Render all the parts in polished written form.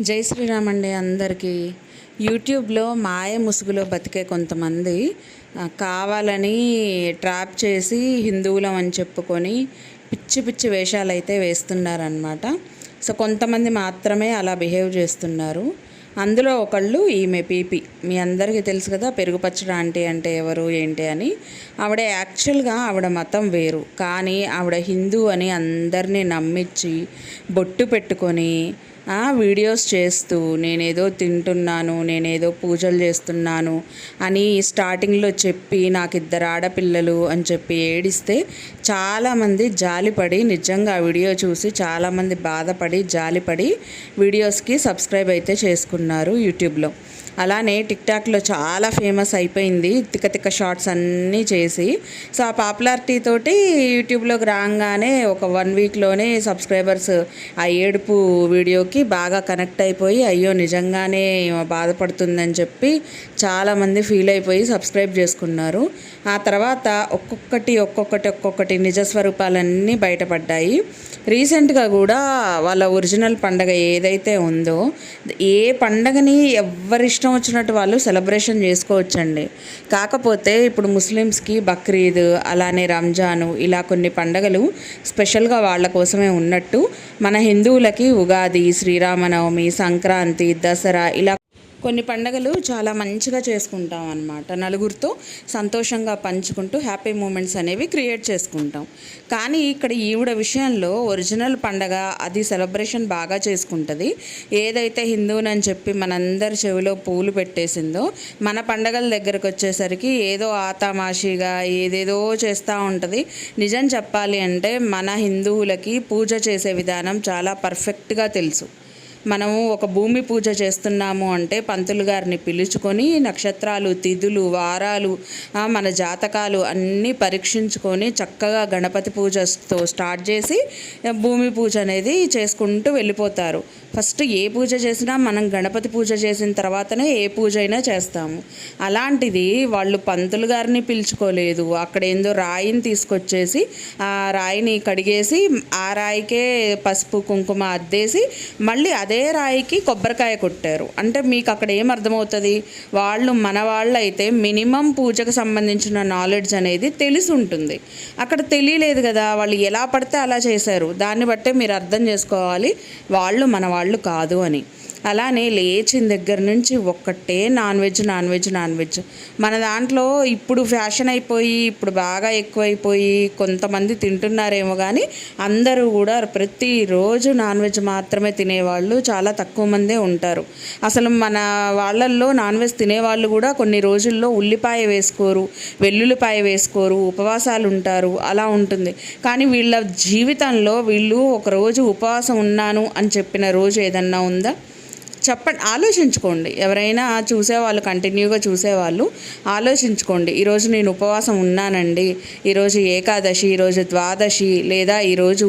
జై శ్రీరామ్ అండి అందరికీ. యూట్యూబ్లో మాయ ముసుగులో బతికే కొంతమంది కావాలని ట్రాప్ చేసి హిందువులం అని చెప్పుకొని పిచ్చి పిచ్చి వేషాలు అయితే వేస్తున్నారనమాట. సో కొంతమంది మాత్రమే అలా బిహేవ్ చేస్తున్నారు. అందులో ఒకళ్ళు ఈమె పీపీ. మీ అందరికీ తెలుసు కదా, పెరుగు పచ్చడి ఆంటీ అంటే ఎవరు ఏంటి అని. యాక్చువల్గా ఆవిడ మతం వేరు, కానీ ఆవిడ హిందూ అని అందరినీ నమ్మించి బొట్టు పెట్టుకొని వీడియోస్ చేస్తూ నేనేదో తింటున్నాను, నేనేదో పూజలు చేస్తున్నాను అని స్టార్టింగ్లో చెప్పి నాకు 2 ఆడపిల్లలు అని చెప్పి ఏడిస్తే చాలామంది జాలిపడి, నిజంగా ఆ వీడియో చూసి చాలామంది బాధపడి జాలిపడి వీడియోస్కి సబ్స్క్రైబ్ అయితే చేసుకున్నారు యూట్యూబ్లో. అలానే టిక్టాక్లో చాలా ఫేమస్ అయిపోయింది, తిక్క తిక్క షార్ట్స్ అన్నీ చేసి. సో ఆ పాపులారిటీ తోటి యూట్యూబ్లోకి రాగానే ఒక 1 వీక్లోనే సబ్స్క్రైబర్స్ ఆ ఏడుపు వీడియోకి బాగా కనెక్ట్ అయిపోయి అయ్యో నిజంగానే బాధపడుతుందని చెప్పి చాలామంది ఫీల్ అయిపోయి సబ్స్క్రైబ్ చేసుకున్నారు. ఆ తర్వాత ఒక్కొక్కటి నిజస్వరూపాలన్నీ బయటపడ్డాయి. రీసెంట్గా కూడా వాళ్ళ ఒరిజినల్ పండగ ఏదైతే ఉందో, ఏ పండగని ఎవరిష్టం వచ్చినట్టు వాళ్ళు సెలబ్రేషన్ చేసుకోవచ్చండి. కాకపోతే ఇప్పుడు ముస్లిమ్స్కి బక్రీద్, అలానే రంజాను, ఇలా కొన్ని పండగలు స్పెషల్గా వాళ్ళ కోసమే ఉన్నట్టు మన హిందువులకి ఉగాది, శ్రీరామనవమి, సంక్రాంతి, దసరా ఇలా కొన్ని పండగలు చాలా మంచిగా చేసుకుంటాం అన్నమాట. నలుగురితో సంతోషంగా పంచుకుంటూ హ్యాపీ మూమెంట్స్ అనేవి క్రియేట్ చేసుకుంటాం. కానీ ఇక్కడ ఈవిడ విషయంలో ఒరిజినల్ పండగ అది సెలబ్రేషన్ బాగా చేసుకుంటుంది. ఏదైతే హిందువునని చెప్పి మనందరి చెవిలో పూలు పెట్టేసిందో, మన పండగల దగ్గరకు వచ్చేసరికి ఏదో ఆతామాషిగా ఏదేదో చేస్తూ ఉంటుంది. నిజం చెప్పాలి అంటే మన హిందువులకి పూజ చేసే విధానం చాలా పర్ఫెక్ట్గా తెలుసు. మనము ఒక భూమి పూజ చేస్తున్నాము అంటే పంతులు గారిని పిలుచుకొని నక్షత్రాలు, తిథులు, వారాలు, మన జాతకాలు అన్నీ పరీక్షించుకొని చక్కగా గణపతి పూజతో స్టార్ట్ చేసి భూమి పూజ అనేది చేసుకుంటూ వెళ్ళిపోతారు. ఫస్ట్ ఏ పూజ చేసినా మనం గణపతి పూజ చేసిన తర్వాతనే ఏ పూజ అయినా చేస్తాము. అలాంటిది వాళ్ళు పంతులు గారిని పిలుచుకోలేదు, అక్కడ ఏందో రాయిని తీసుకొచ్చేసి ఆ రాయిని కడిగేసి ఆ రాయికే పసుపు కుంకుమ అద్దేసి మళ్ళీ అదే రాయికి కొబ్బరికాయ కొట్టారు. అంటే మీకు అక్కడ ఏం అర్థమవుతుంది? మన వాళ్ళు అయితే మినిమం పూజకు సంబంధించిన నాలెడ్జ్ అనేది తెలిసి ఉంటుంది. అక్కడ తెలియలేదు కదా, వాళ్ళు ఎలా పడితే అలా చేశారు. దాన్ని బట్టే మీరు అర్థం చేసుకోవాలి వాళ్ళు మన వాళ్ళు కాదు అని. అలానే లేచిన దగ్గర నుంచి ఒక్కటే నాన్ వెజ్. మన దాంట్లో ఇప్పుడు ఫ్యాషన్ అయిపోయి ఇప్పుడు బాగా ఎక్కువైపోయి కొంతమంది తింటున్నారేమో, కానీ అందరూ కూడా ప్రతిరోజు నాన్ వెజ్ మాత్రమే తినేవాళ్ళు చాలా తక్కువ మందే ఉంటారు. అసలు మన వాళ్ళల్లో నాన్ వెజ్ తినేవాళ్ళు కూడా కొన్ని రోజుల్లో ఉల్లిపాయ వేసుకోరు, వెల్లుల్లిపాయ వేసుకోరు, ఉపవాసాలు ఉంటారు, అలా ఉంటుంది. కానీ వీళ్ళ జీవితంలో వీళ్ళు ఒకరోజు ఉపవాసం ఉన్నాను అని చెప్పిన రోజు ఏదన్నా ఉందా? చెప్పండి, ఆలోచించుకోండి. ఎవరైనా చూసేవాళ్ళు, కంటిన్యూగా చూసేవాళ్ళు ఆలోచించుకోండి. ఈరోజు నేను ఉపవాసం ఉన్నానండి, ఈరోజు ఏకాదశి, ఈరోజు ద్వాదశి, లేదా ఈరోజు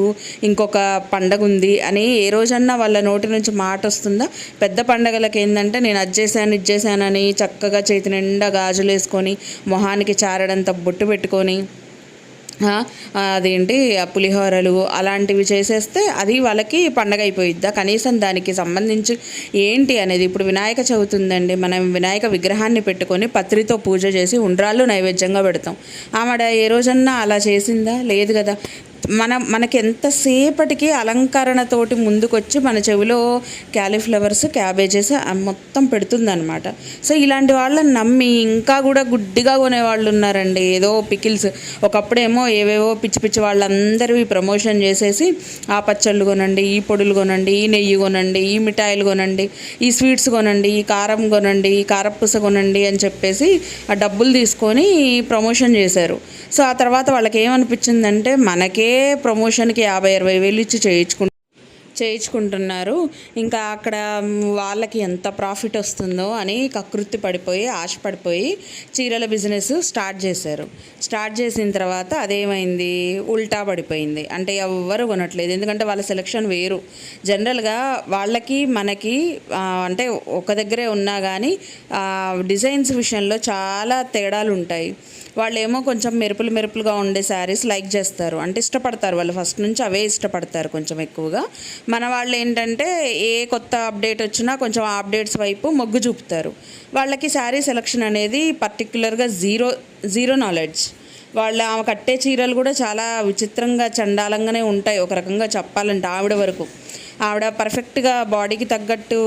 ఇంకొక పండగ ఉంది అని ఏ రోజన్నా వాళ్ళ నోటి నుంచి మాట వస్తుందా? పెద్ద పండగలకి ఏంటంటే నేను అది చేశాను ఇది చేశానని చక్కగా చేతి నిండా గాజులు వేసుకొని మొహానికి చారడంత బొట్టు పెట్టుకొని అదేంటి పులిహోరలు అలాంటివి చేసేస్తే అది వాళ్ళకి పండగ అయిపోయిద్దా? కనీసం దానికి సంబంధించి ఏంటి అనేది. ఇప్పుడు వినాయక చవితి ఉందండి, మనం వినాయక విగ్రహాన్ని పెట్టుకొని పత్రితో పూజ చేసి ఉండ్రాళ్ళు నైవేద్యంగా పెడతాం. ఆవిడ ఏ రోజన్నా అలా చేసిందా? లేదు కదా. మనకి ఎంతసేపటికి అలంకరణతోటి ముందుకొచ్చి మన చెవిలో క్యాలీఫ్లవర్స్, క్యాబేజెస్ మొత్తం పెడుతుందనమాట. సో ఇలాంటి వాళ్ళని నమ్మి ఇంకా కూడా గుడ్డిగా కొనేవాళ్ళు ఉన్నారండి. ఏదో పికిల్స్, ఒకప్పుడేమో ఏవేవో పిచ్చి పిచ్చి వాళ్ళందరివి ప్రమోషన్ చేసేసి ఆ పచ్చళ్ళు కొనండి, ఈ పొడులు కొనండి, ఈ నెయ్యి కొనండి, ఈ మిఠాయిలు కొనండి, ఈ స్వీట్స్ కొనండి, ఈ కారం కొనండి, ఈ కారపూస కొనండి అని చెప్పేసి ఆ డబ్బులు తీసుకొని ప్రమోషన్ చేశారు. సో ఆ తర్వాత వాళ్ళకి ఏమనిపించిందంటే మనకే ప్రమోషన్కి 50-60 వేలు ఇచ్చి చేయించుకుంటున్నారు, ఇంకా అక్కడ వాళ్ళకి ఎంత ప్రాఫిట్ వస్తుందో అని కకృతి పడిపోయి ఆశపడిపోయి చీరల బిజినెస్ స్టార్ట్ చేశారు. స్టార్ట్ చేసిన తర్వాత అదేమైంది, ఉల్టా పడిపోయింది. అంటే ఎవ్వరు కొనట్లేదు, ఎందుకంటే వాళ్ళ సెలెక్షన్ వేరు. జనరల్గా వాళ్ళకి మనకి అంటే ఒక దగ్గరే ఉన్నా కానీ డిజైన్స్ విషయంలో చాలా తేడాలు ఉంటాయి. వాళ్ళేమో కొంచెం మెరుపులుగా ఉండే శారీస్ లైక్ చేస్తారు, అంటే ఇష్టపడతారు. వాళ్ళు ఫస్ట్ నుంచి అవే ఇష్టపడతారు కొంచెం ఎక్కువగా. మన వాళ్ళు ఏంటంటే ఏ కొత్త అప్డేట్ వచ్చినా కొంచెం ఆ అప్డేట్స్ వైపు మొగ్గు చూపుతారు. వాళ్ళకి శారీ సెలక్షన్ అనేది పర్టిక్యులర్గా జీరో నాలెడ్జ్. ఆమె కట్టే చీరలు కూడా చాలా విచిత్రంగా చండాలంగానే ఉంటాయి ఒక రకంగా చెప్పాలంటే. ఆవిడ పర్ఫెక్ట్గా బాడీకి తగ్గట్టు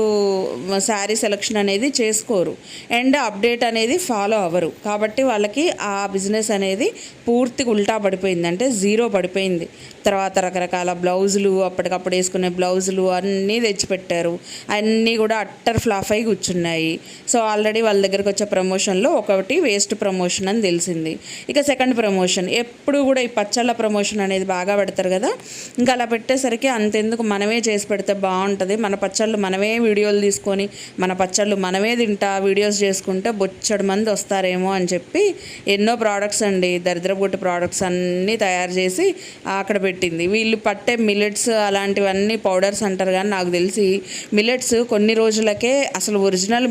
శారీ సెలక్షన్ అనేది చేసుకోరు అండ్ అప్డేట్ అనేది ఫాలో అవ్వరు. కాబట్టి వాళ్ళకి ఆ బిజినెస్ అనేది పూర్తిగా ఉల్టా పడిపోయింది, అంటే జీరో పడిపోయింది. తర్వాత రకరకాల బ్లౌజులు, అప్పటికప్పుడు వేసుకునే బ్లౌజులు అన్నీ తెచ్చిపెట్టారు. అన్నీ కూడా అట్టర్ ఫ్లాప్ అయి కూర్చున్నాయి. సో ఆల్రెడీ వాళ్ళ దగ్గరకు వచ్చే ప్రమోషన్లో ఒకటి వేస్ట్ ప్రమోషన్ అని తెలిసింది. ఇక సెకండ్ ప్రమోషన్ ఎప్పుడు కూడా ఈ పచ్చళ్ళ ప్రమోషన్ అనేది బాగా పెడతారు కదా. ఇంకా అలా పెట్టేసరికి అంతెందుకు, మనమే చేసి పెడితే బాగుంటుంది, మన పచ్చళ్ళు మనమే వీడియోలు తీసుకొని మన పచ్చళ్ళు మనమే తింటా వీడియోస్ చేసుకుంటే బొచ్చడు మంది వస్తారేమో అని చెప్పి ఎన్నో ప్రోడక్ట్స్ అండి, దరిద్రపుట్టు ప్రోడక్ట్స్ అన్నీ తయారు చేసి అక్కడ పెట్టింది. వీళ్ళు పట్టే మిల్లెట్స్ అలాంటివన్నీ పౌడర్స్ అంటారు, కానీ నాకు తెలిసి మిల్లెట్స్ కొన్ని రోజులకే అసలు ఒరిజినల్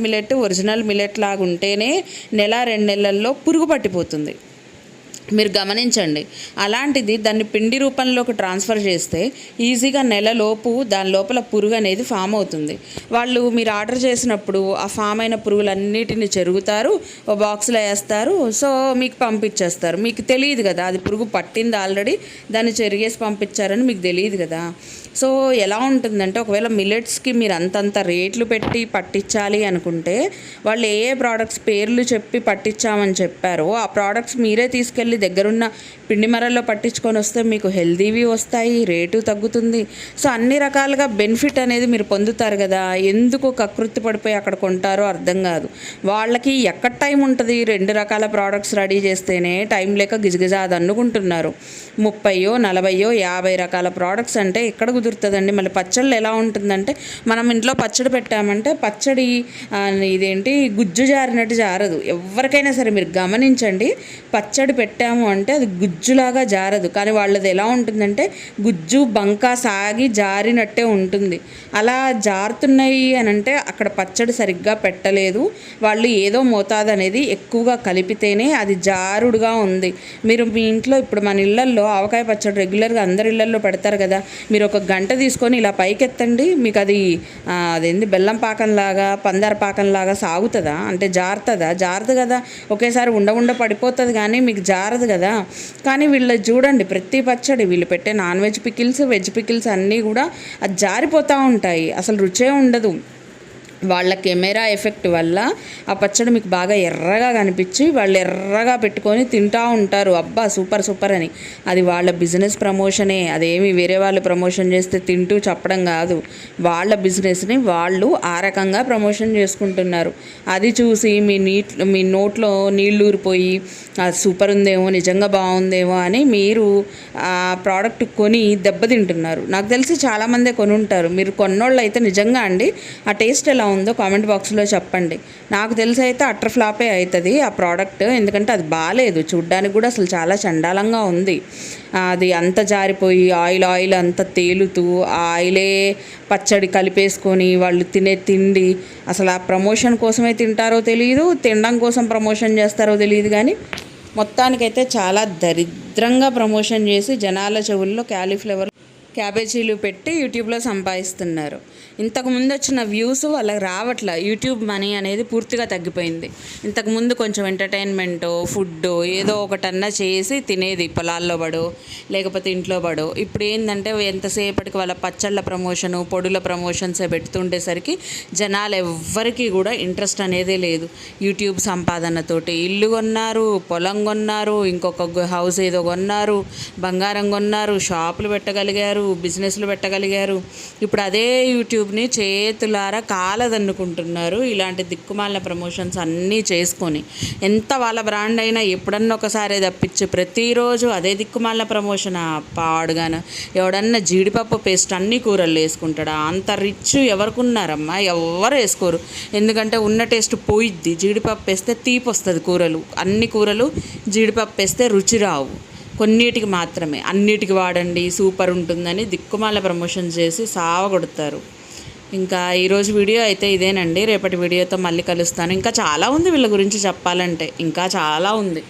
మిల్లెట్ లాగా ఉంటేనే 1-2 నెలల్లో పురుగు పట్టిపోతుంది. మీరు గమనించండి. అలాంటిది దాన్ని పిండి రూపంలోకి ట్రాన్స్ఫర్ చేస్తే ఈజీగా నెలలోపు దాని లోపల పురుగు అనేది ఫామ్ అవుతుంది. మీరు ఆర్డర్ చేసినప్పుడు ఆ ఫామ్ అయిన పురుగులన్నిటిని చెరుగుతారు, ఓ బాక్స్లో వేస్తారు, సో మీకు పంపించేస్తారు. మీకు తెలియదు కదా అది పురుగు పట్టింది, ఆల్రెడీ దాన్ని చెరిగేసి పంపించారని మీకు తెలియదు కదా. సో ఎలా ఉంటుందంటే, ఒకవేళ మిల్లెట్స్కి మీరు అంతంత రేట్లు పెట్టి పట్టించాలి అనుకుంటే వాళ్ళు ఏ ప్రోడక్ట్స్ పేర్లు చెప్పి పట్టించామని చెప్పారో ఆ ప్రోడక్ట్స్ మీరే తీసుకెళ్ళి దగ్గరున్న పిండి మరల్లో పట్టించుకొని వస్తే మీకు హెల్దీవి వస్తాయి, రేటు తగ్గుతుంది. సో అన్ని రకాలుగా బెనిఫిట్ అనేది మీరు పొందుతారు కదా. ఎందుకు కకృతి పడిపోయి అక్కడ కొంటారో అర్థం కాదు. వాళ్ళకి ఎక్కడ టైం ఉంటుంది, 2 రకాల ప్రోడక్ట్స్ రెడీ చేస్తేనే టైం లేక గిజగిజ అది అనుకుంటున్నారు. 30, 40, 50 రకాల ప్రోడక్ట్స్ అంటే ఎక్కడ కుదురుతుందండి. మళ్ళీ పచ్చళ్ళు ఎలా ఉంటుందంటే, మనం ఇంట్లో పచ్చడి పెట్టామంటే పచ్చడి గుజ్జు జారినట్టు జారదు. ఎవరికైనా సరే మీరు గమనించండి, పచ్చడి పెట్టాము అంటే అది గుజ్జులాగా జారదు. కానీ వాళ్ళది ఎలా ఉంటుందంటే గుజ్జు బంకా సాగి జారినట్టే ఉంటుంది. అలా జారుతున్నాయి అని అంటే అక్కడ పచ్చడి సరిగ్గా పెట్టలేదు, వాళ్ళు ఏదో మోతాదు అనేది ఎక్కువగా కలిపితేనే అది జారుడుగా ఉంది. మీరు మీ ఇంట్లో ఇప్పుడు మన ఇళ్లల్లో ఆవకాయ పచ్చడి రెగ్యులర్గా అందరి ఇళ్లల్లో పెడతారు కదా. మీరు ఒక గంట తీసుకొని ఇలా పైకెత్తండి, మీకు అదేంది బెల్లం పాకంలాగా పందార పాకంలాగా సాగుతుందా, అంటే జారదు కదా. ఒకేసారి ఉండ పడిపోతుంది కానీ మీకు జారదు కదా. కానీ వీళ్ళు చూడండి, ప్రతి పచ్చడి వీళ్ళు పెట్టే non veg pickles, veg pickles అన్నీ కూడా అది జారిపోతూ ఉంటాయి, అసలు రుచే ఉండదు. వాళ్ళ కెమెరా ఎఫెక్ట్ వల్ల ఆ పచ్చడి మీకు బాగా ఎర్రగా కనిపించి వాళ్ళు ఎర్రగా పెట్టుకొని తింటూ ఉంటారు, అబ్బా సూపర్ అని. అది వాళ్ళ బిజినెస్ ప్రమోషనే, అదేమి వేరే వాళ్ళు ప్రమోషన్ చేస్తే తింటూ చెప్పడం కాదు. వాళ్ళ బిజినెస్ని వాళ్ళు ఆ రకంగా ప్రమోషన్ చేసుకుంటున్నారు. అది చూసి మీ నోట్లో నీళ్ళు ఊరిపోయి అది సూపర్ ఉందేమో, నిజంగా బాగుందేమో అని మీరు ఆ ప్రోడక్ట్ కొని దెబ్బతింటున్నారు. నాకు తెలిసి చాలామందే కొని ఉంటారు. మీరు కొన్నోళ్ళు అయితే నిజంగా అండి ఆ టేస్ట్ ఎలా ఉందో కామెంట్ బాక్స్లో చెప్పండి. నాకు తెలిసి అయితే అట్టర్ ఫ్లాపే అవుతుంది ఆ ప్రోడక్ట్, ఎందుకంటే అది బాగాలేదు, చూడ్డానికి కూడా అసలు చాలా చండాలంగా ఉంది. అది అంత జారిపోయి ఆయిల్ అంత తేలుతూ ఆ ఆయిలే పచ్చడి కలిపేసుకొని వాళ్ళు తినే తిండి అసలు ఆ ప్రమోషన్ కోసమే తింటారో తెలియదు, తినడం కోసం ప్రమోషన్ చేస్తారో తెలియదు, కానీ మొత్తానికైతే చాలా దరిద్రంగా ప్రమోషన్ చేసి జనాల చెవుల్లో క్యాబేజీలు పెట్టి యూట్యూబ్లో సంపాదిస్తున్నారు. ఇంతకుముందు వచ్చిన వ్యూస్ వాళ్ళకి రావట్లే, యూట్యూబ్ మనీ అనేది పూర్తిగా తగ్గిపోయింది. ఇంతకుముందు కొంచెం ఎంటర్టైన్మెంట్ ఫుడ్ ఏదో ఒకటన్నా చేసి తినేది, పొలాల్లో పడో లేకపోతే ఇంట్లో పడో. ఇప్పుడు ఏంటంటే ఎంతసేపటికి వాళ్ళ పచ్చళ్ళ ప్రమోషను, పొడుల ప్రమోషన్సే పెడుతుండేసరికి జనాలు ఎవ్వరికీ కూడా ఇంట్రెస్ట్ అనేదే లేదు. యూట్యూబ్ సంపాదనతోటి ఇల్లు కొన్నారు, పొలం కొన్నారు, ఇంకొక హౌస్ ఏదో కొన్నారు, బంగారం కొన్నారు, షాపులు పెట్టగలిగారు, బిజినెస్లు పెట్టగలిగారు. ఇప్పుడు అదే యూట్యూబ్ని చేతులారా కాలదన్నుకుంటున్నారు. ఇలాంటి దిక్కుమాలిన ప్రమోషన్స్ అన్నీ చేసుకొని, ఎంత వాళ్ళ బ్రాండ్ అయినా ఎప్పుడన్నా ఒకసారి తప్పించి ప్రతిరోజు అదే దిక్కుమాలిన ప్రమోషన్ పాడుగాను. ఎవడన్నా జీడిపప్పు పేస్ట్ అన్ని కూరల్లో వేసుకుంటాడా? అంత రిచ్ ఎవరికి ఉన్నారమ్మా? ఎవరు వేసుకోరు, ఎందుకంటే ఉన్న టేస్ట్ పోయిద్ది. జీడిపప్పు వేస్తే తీపి వస్తుంది కూరలు, అన్ని కూరలు జీడిపప్పు వేస్తే రుచి రావు, కొన్నిటికి మాత్రమే. అన్నిటికి వాడండి సూపర్ ఉంటుందని దిక్కుమాల ప్రమోషన్ చేసి సావగొడతారు. ఇంకా ఈరోజు వీడియో అయితే ఇదేనండి. రేపటి వీడియోతో మళ్ళీ కలుస్తాను. ఇంకా చాలా ఉంది వీళ్ళ గురించి చెప్పాలంటే, ఇంకా చాలా ఉంది.